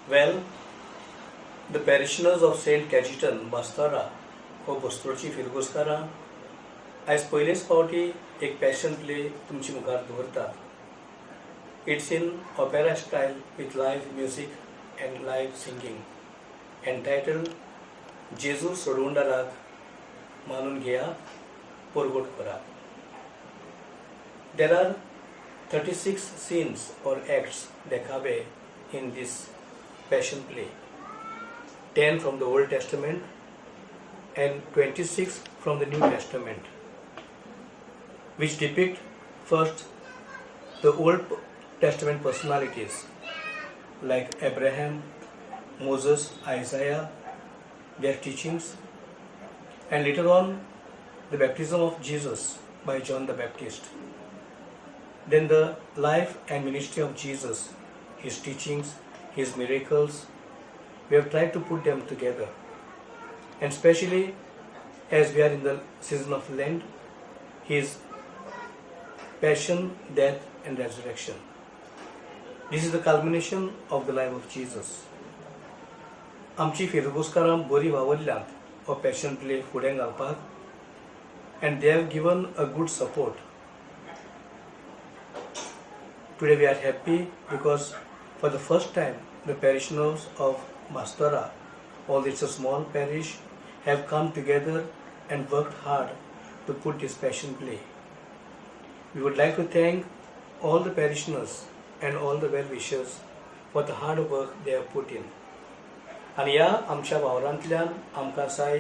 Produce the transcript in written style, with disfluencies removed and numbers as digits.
Well, the parishioners of Saint Cajetan, Bastara, हो बस्तोरची फिरगोसकारां आयज पयलेच फावटी एक पॅशन प्ले तुमचे मुखार दवरता. It's in opera style with live music and live singing entitled जेजू सोडवंडाराक मानून घेया पोरगोट करा. There are 36 scenes or acts देखावे in this passion play, 10 from the Old Testament and 26 from the New Testament, which depict first the Old Testament personalities like Abraham, Moses, Isaiah, their teachings, and later on the baptism of Jesus by John the Baptist. Then the life and ministry of Jesus, his teachings, his miracles, we have tried to put them together. And especially as we are in the season of Lent, his passion, death and resurrection. This is the culmination of the life of Jesus. आमची फिरगोसकारां बरी वावरल्यांत हो passion play फुडें घालपाक, and they have given a good support. Today we are happy because for the first time the parishioners of Bastara, although it's a small parish, have come together and worked hard to put this passion play. We would like to thank all the parishioners and all the well-wishers for the hard work they have put in. आणि ह्या आमच्या वावरांतल्यान आमकां साय